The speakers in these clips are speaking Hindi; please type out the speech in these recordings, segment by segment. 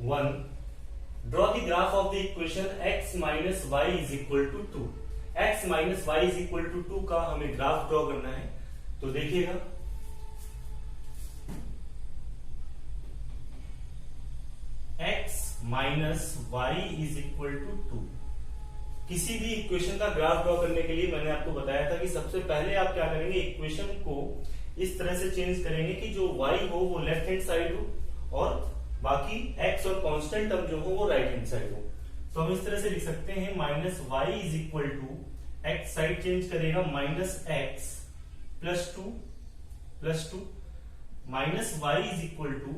1. Draw the graph of the equation x minus y is equal to 2. x minus y is equal to 2 का हमें ग्राफ ड्रॉ करना है। तो देखिएगा x minus y is equal to 2। किसी भी इक्वेशन का ग्राफ ड्रॉ करने के लिए मैंने आपको बताया था कि सबसे पहले आप क्या करेंगे, इक्वेशन को इस तरह से चेंज करेंगे कि जो y हो वो लेफ्ट हैंड साइड हो और बाकी x और कांस्टेंट टर्म जो हो वो राइट हैंड साइड हो। तो हम इस तरह से लिख सकते हैं minus y is equal to x side change करेगा minus x plus two minus y is equal to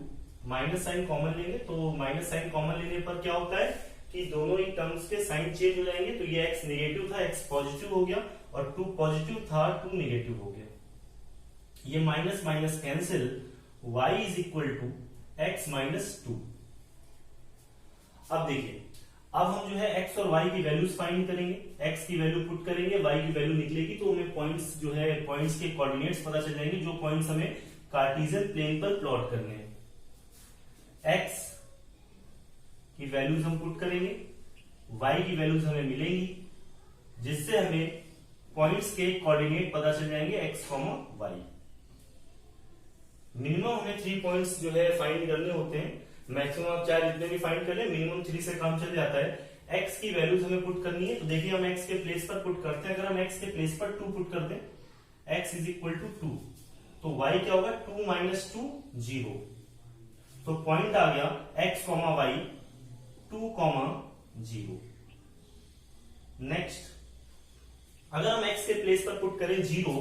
minus sign common लेंगे तो माइनस साइन कॉमन लेने पर क्या होता है कि दोनों ही टर्म्स के साइन चेंज हो जाएंगे। तो ये x नेगेटिव था x पॉजिटिव हो गया और 2 पॉजिटिव था 2 नेगेटिव हो गया। ये minus minus cancel, y is equal to x minus 2। अब देखिए, अब हम जो है x और y की वैल्यूज फाइंड करेंगे। x की वैल्यू पुट करेंगे, y की वैल्यू निकलेगी तो हमें पॉइंट्स जो है पॉइंट्स के कोऑर्डिनेट्स पता चल जाएंगे जो पॉइंट्स हमें कार्टेशियन प्लेन पर प्लॉट करने हैं। x की वैल्यूज हम पुट करेंगे, y की वैल्यूज हमें मिलेंगी जिससे हमें पॉइंट्स के कोऑर्डिनेट पता चल जाएंगे x, y। मिनिमम हमें 3 पॉइंट्स जो है फाइंड करने होते हैं। मैक्सिमम आप चाहे जितने भी फाइंड कर ले, मिनिमम 3 से काम चल जाता है। x की वैल्यूज हमें पुट करनी है तो देखिए हम x के प्लेस पर पुट करते हैं। अगर हम x के प्लेस पर 2 पुट कर दें, x इज इक्वल टू 2, तो y क्या होगा 2 माइनस 2 0। तो पॉइंट आ गया x, y 2, 0। नेक्स्ट, अगर हम x के प्लेस पर पुट करें 0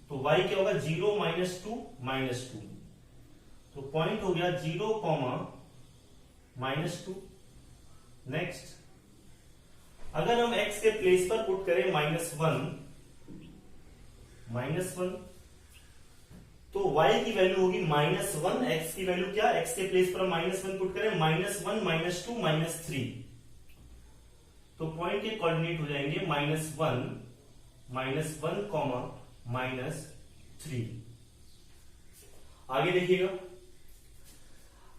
तो y क्या होगा 0 माइनस 2 तो पॉइंट हो गया 0, -2। नेक्स्ट, अगर हम x के प्लेस पर पुट करें -1 तो y की वैल्यू होगी -1, x की वैल्यू क्या, x के प्लेस पर हम -1 पुट करें -1, -2, -3 तो पॉइंट के कोऑर्डिनेट हो जाएंगे -1, -3। आगे देखिएगा,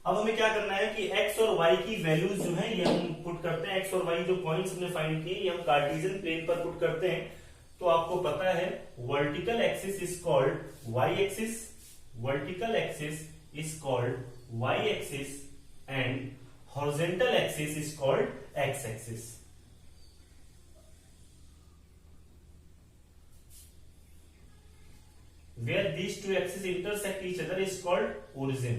अब हमें क्या करना है कि x और y की वैल्यूज जो है ये हम पुट करते हैं। x और y जो पॉइंट्स हमने फाइंड किए ये हम कार्टेशियन प्लेन पर पुट करते हैं। तो आपको पता है vertical axis is called y axis, vertical axis is called y axis and horizontal axis is called x axis. Where these two axes intersect each other is called origin।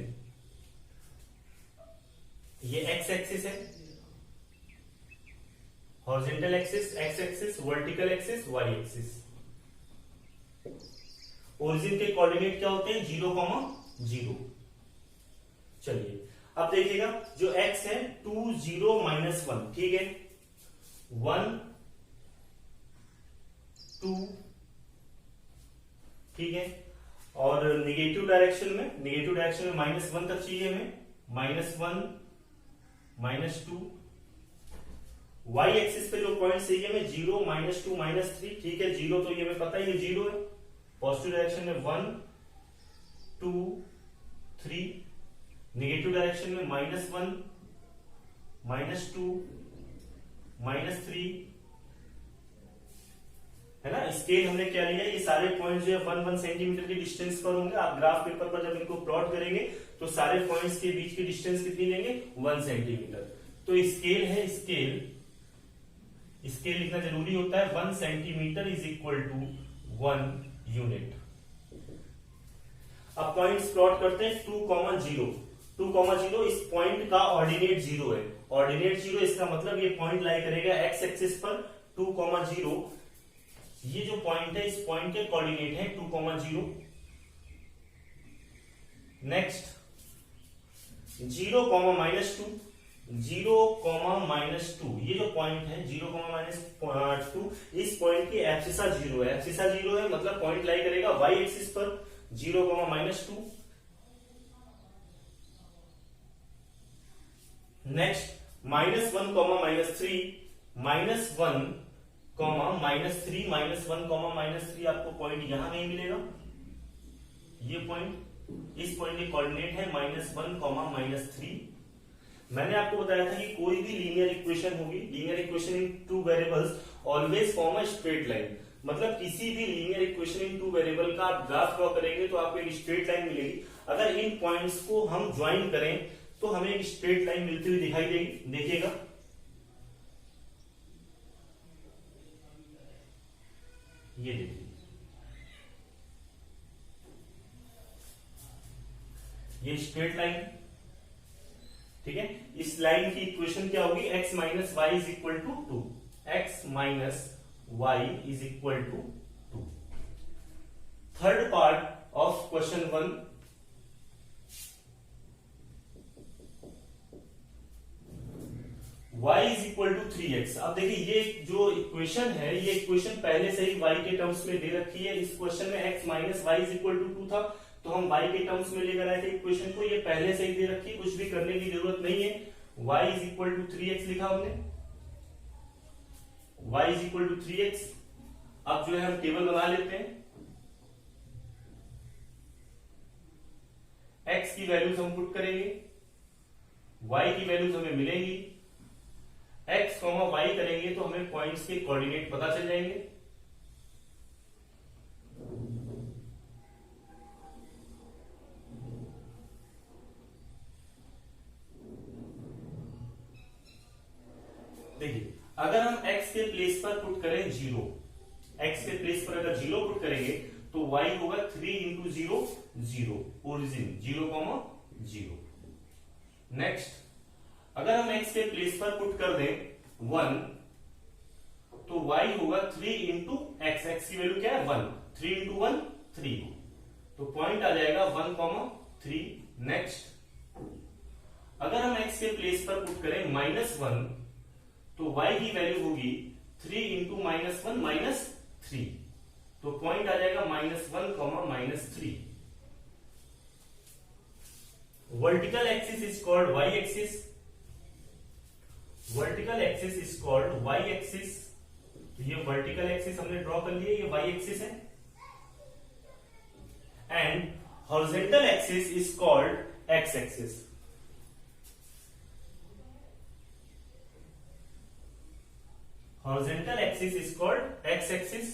ये x एक्सिस है, horizontal axis x axis, vertical axis y axis. Origin के कोऑर्डिनेट क्या होते हैं 0, 0। चलिए अब देखिएगा जो x है 2, 0, -1, ठीक है, 1, 2, ठीक है। और निगेटिव डायरेक्शन में -1 तक चाहिए हमें, -1, -2। y एक्सिस पे जो पॉइंट चाहिए हमें 0, -2, -3, ठीक है। 0 तो ये हमें पता है ये 0 है। पॉजिटिव डायरेक्शन में 1, 2, 3, निगेटिव डायरेक्शन में -1, -2, -3, है ना। स्केल हमने क्या लिया, ये सारे पॉइंट्स जो है 1 सेंटीमीटर के डिस्टेंस पर होंगे। आप ग्राफ पेपर पर जब इनको प्लॉट करेंगे तो सारे पॉइंट्स के बीच की डिस्टेंस कितनी लेंगे 1 सेंटीमीटर। तो स्केल है, स्केल लिखना जरूरी होता है। 1 centimetre is equal to 1 unit. अब पॉइंट्स प्लॉट करते हैं 2, 0। इस पॉइंट का ऑर्डिनेट 0 है। ऑर्डिनेट 0 इसका मतलब ये पॉइंट लाई करेगा x एक्सिस पर 2, 0। ये जो पॉइंट है इस पॉइंट के कोऑर्डिनेट है 2, 0। नेक्स्ट 0, -2 ये जो पॉइंट है 0, -2 इस पॉइंट की एब्सिसा 0 है। एब्सिसा 0 है मतलब पॉइंट लाई करेगा y एक्सिस पर 0, -2। नेक्स्ट -1, -3, -1, -3, -1, -3 आपको पॉइंट यहां नहीं मिलेगा, ये पॉइंट इस पॉइंट के कोऑर्डिनेट है -1, -3। मैंने आपको बताया था कि कोई भी लीनियर इक्वेशन होगी, linear equation in two variables always form a straight line. मतलब किसी भी linear equation in two variable का आप ग्राफ ड्रॉ करेंगे तो आपको एक स्ट्रेट लाइन मिलेगी। अगर इन पॉइंट्स को हम ज्वाइन करें तो हमें एक स्ट्रेट लाइन मिलती हुई दिखाई देगी। देखिएगा, ये देखिए, ये स्ट्रेट लाइन, ठीक है। इस लाइन की इक्वेशन क्या होगी, x minus y is equal to 2, x minus y is equal to 2। Third part of question 1, y is equal to 3x। अब देखिए, ये जो इक्वेशन है, ये इक्वेशन पहले से ही y के टर्म्स में दे रखी है। इस क्वेश्चन में x minus y is equal to 2 था, तो हम y के टर्म्स में लेकर आए थे इक्वेशन को। ये पहले से ही दे रखी है, कुछ भी करने की जरूरत नहीं है। y is equal to 3x लिखा हमने, y is equal to 3x। अब जो है हम टेबल बना लेते हैं। x की वैल्यूज हम पुट करेंगे, y की वैल्यूज हमें मिलेंगी। x, y करेंगे तो हमें पॉइंट्स के कोऑर्डिनेट पता चल जाएंगे। देखिए, अगर हम x के प्लेस पर पुट करें 0, x के प्लेस पर अगर 0 पुट करेंगे तो y होगा 3 इंटू 0, 0, ओरिजिन 0,0। नेक्स्ट, अगर हम x के प्लेस पर पुट कर दें 1, तो y होगा 3 इंटू x, x की वैल्यू क्या है 1, 3 इंटू 1 3, तो पॉइंट आ जाएगा 1,3। नेक्स्ट, अगर हम x के प्लेस पर पुट करें -1, तो y की वैल्यू होगी 3 इंटू -1 -3, तो पॉइंट आ जाएगा -1, -3। Vertical axis is called y axis, vertical axis is called y axis. तो ये वर्टिकल एक्सिस हमने ड्रॉ कर लिया, ये y एक्सिस है। And horizontal axis is called x axis. Horizontal axis is called x-axis.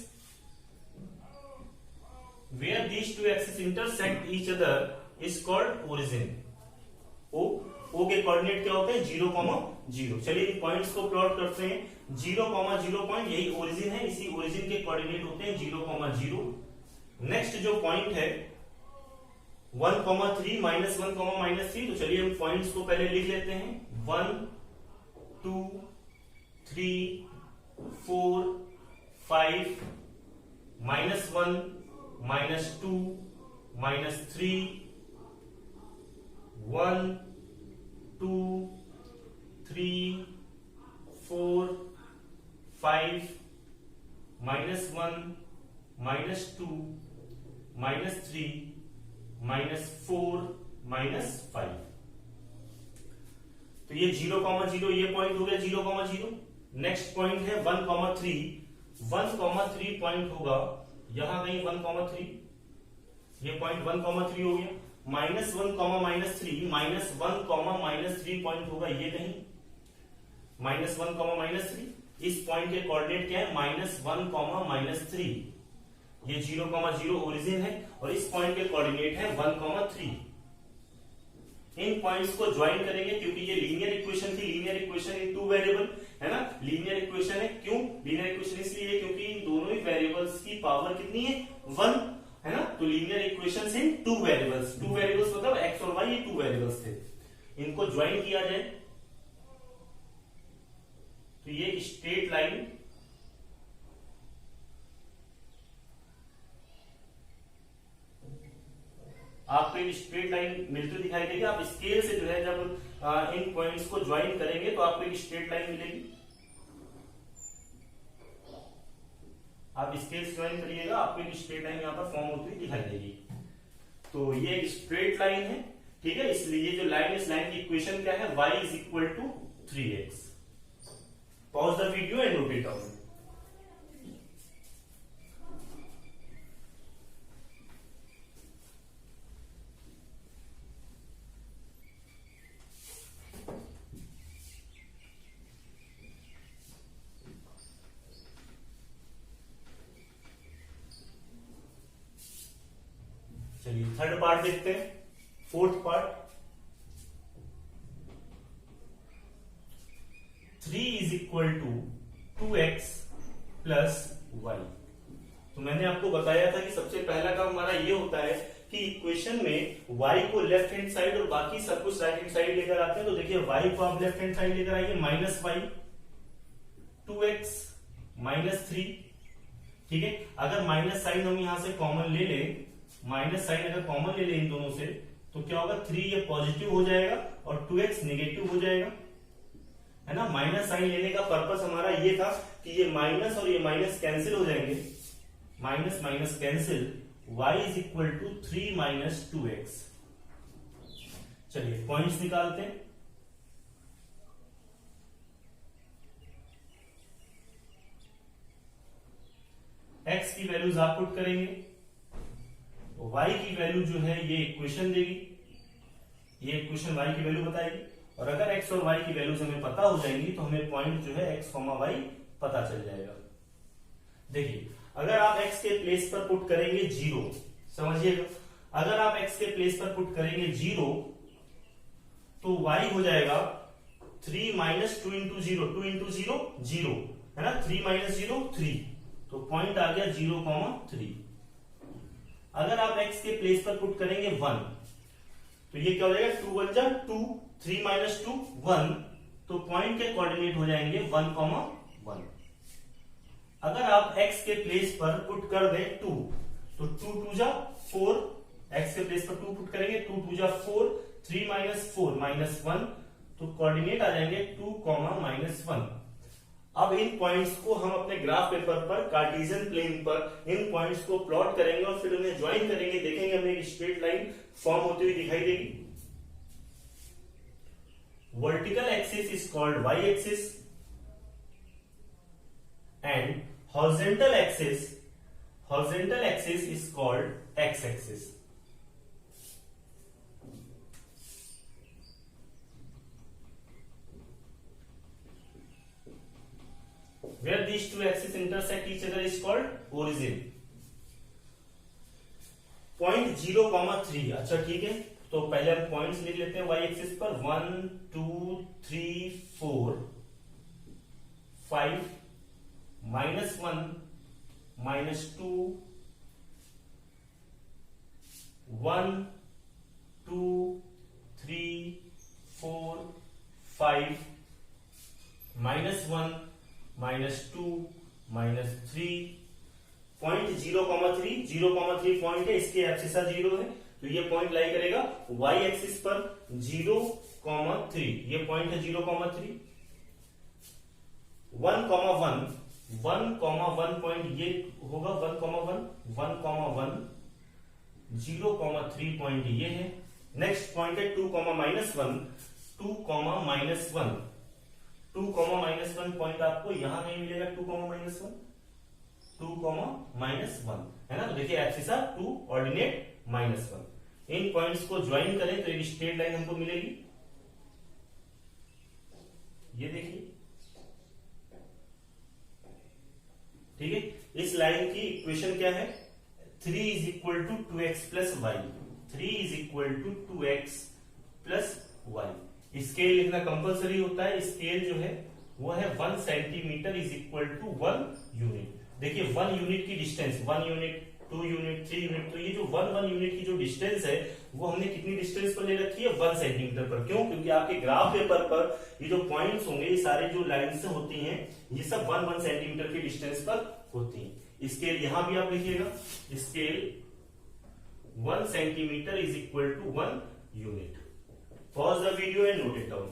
Where these two axes intersect each other is called origin. O के कोऑर्डिनेट क्या होते हैं 0,0। चलिए इन पॉइंट्स को प्लॉट करते हैं। 0,0 पॉइंट यही ओरिजिन है, इसी ओरिजिन के कोऑर्डिनेट होते हैं 0,0। नेक्स्ट जो पॉइंट है 1,3 -1, -3, तो चलिए हम पॉइंट्स को पहले लिख लेते हैं। 1, 2, 3, 4, 5, -1, -2, -3, 1, 2, 3, 4, 5, -1, -2, -3, -4, -5। तो ये 0,0 ये पॉइंट हो गया 0,0। नेक्स्ट पॉइंट है 1,3, 1,3 पॉइंट होगा यहां कहीं 1,3, ये पॉइंट 1,3 हो गया। -1, -3, -1, -3 पॉइंट होगा ये कहीं -1, -3। इस पॉइंट के कोऑर्डिनेट क्या है -1, -3, ये 0,0 ओरिजिन है और इस पॉइंट के कोऑर्डिनेट है 1,3। इन पॉइंट्स को ज्वाइन करेंगे क्योंकि ये लीनियर इक्वेशन थी, linear equation in two variable है ना, लीनियर इक्वेशन है। क्यों लीनियर इक्वेशन? इसलिए क्योंकि इन दोनों ही वेरिएबल्स की पावर कितनी है 1 है ना। तो linear equation in two variables, two variables मतलब x और y, ये टू वेरिएबल्स थे, इनको ज्वाइन किया जाए तो ये स्ट्रेट लाइन आपको एक स्ट्रेट लाइन मिलती दिखाई देगी। आप स्केल से जो है जब इन पॉइंट्स को ज्वाइन करेंगे तो आपको एक स्ट्रेट लाइन मिलेगी। आप स्केल से ज्वाइन करिएगा, आपको एक स्ट्रेट लाइन यहाँ पर फॉर्म होती हुई दिखाई देगी। तो ये एक स्ट्रेट लाइन है, ठीक है। इसलिए ये जो लाइन, इस लाइन की इक्वेशन क्या है, y is equal to 3x। Pause the video and note it down. Third part देखते हैं, fourth part. 3 is equal to 2x plus y। तो मैंने आपको बताया था कि सबसे पहला काम हमारा ये होता है कि इक्वेशन में y को लेफ्ट हैंड साइड और बाकी सब कुछ राइट हैंड साइड लेकर आते हैं। तो देखिए y को आप लेफ्ट हैंड साइड लेकर आइए, माइनस y, 2x माइनस 3। ठीक है, अगर माइनस साइन हम यहां से कॉमन ले लें, माइनस साइन अगर कॉमन ले लें इन दोनों से, तो क्या होगा, 3 ये पॉजिटिव हो जाएगा और 2x नेगेटिव हो जाएगा, है ना। माइनस साइन लेने का पर्पस हमारा ये था कि ये माइनस और ये माइनस कैंसिल हो जाएंगे, minus minus cancel, y is equal to 3 minus 2x। चलिए पॉइंट्स निकालते हैं। x की वैल्यूज आप पुट करेंगे, तो y की वैल्यू जो है ये इक्वेशन देगी, ये इक्वेशन y की वैल्यू बताएगी। और अगर x और y की वैल्यूज हमें पता हो जाएंगी तो हमें पॉइंट जो है x, y पता चल जाएगा। देखिए अगर आप x के प्लेस पर पुट करेंगे 0, समझिएगा, अगर आप x के प्लेस पर पुट करेंगे 0 तो y हो जाएगा 3 माइनस 2 इंटू 0, 2 इंटू 0 0, है ना, 3 माइनस 0 3, तो पॉइंट आ गया 0,3। अगर आप x के प्लेस पर पुट करेंगे 1 तो ये क्या हो जाएगा, 2 1 जा 2, 3 माइनस 2 1, तो पॉइंट के कोऑर्डिनेट हो जाएंगे 1,1। अगर आप x के प्लेस पर पुट कर दे 2, तो 2 2 जा 4, x के प्लेस पर 2 पुट करेंगे, 2 2 जा 4, 3 माइनस 4 माइनस 1, तो कोऑर्डिनेट आ जाएंगे 2, -1। अब इन पॉइंट्स को हम अपने ग्राफ पेपर पर कार्टेशियन प्लेन पर इन पॉइंट्स को प्लॉट करेंगे और फिर उन्हें ज्वाइन करेंगे, देखेंगे हमें एक स्ट्रेट लाइन फॉर्म होती हुई दिखाई देगी। Vertical axis is called y axis and horizontal axis is called x axis. Where these two axes intersect each other is called origin. Point 0,3। अच्छा ठीक है, तो पहले हम पॉइंट्स लिख लेते हैं y एक्सिस पर, 1 2 3 4 5 -1 -2 1 2 3 4 5 -1 -2 -3। पॉइंट 0,3 पॉइंट है, इसके एब्सिसा 0 है, तो ये पॉइंट लाई करेगा y एक्सिस पर 0,3, ये पॉइंट है 0,3। 1,1 पॉइंट ये होगा, 1,1 0,3 पॉइंट ये है। नेक्स्ट पॉइंट है 2, -1 2,-1 पॉइंट आपको यहां नहीं मिलेगा, 2,-1 है ना। तो देखिए एब्सिसा 2, ऑर्डिनेट -1। इन पॉइंट्स को ज्वाइन करें तो एक स्ट्रेट लाइन हमको मिलेगी, ये देखिए, ठीक है। इस लाइन की इक्वेशन क्या है, 3 is equal to 2x plus y, 3 is equal to 2x plus y. Scale लिखना कंपलसरी होता है, स्केल जो है वो है 1 centimetre is equal to 1 unit. देखिए 1 यूनिट की डिस्टेंस, 1 यूनिट 2 यूनिट 3 यूनिट, तो ये जो 1 यूनिट की जो डिस्टेंस है वो हमने कितनी डिस्टेंस पर ले रखी है, 1 सेंटीमीटर पर। क्यों, क्योंकि आपके ग्राफ पेपर पर ये जो पॉइंट्स होंगे, ये सारे जो लाइन्स होती हैं, ये सब 1 सेंटीमीटर की डिस्टेंस पर होती हैं। स्केल यहां भी आप लिखिएगा, scale 1 centimetre is equal to 1 unit. Pause the video and note it down.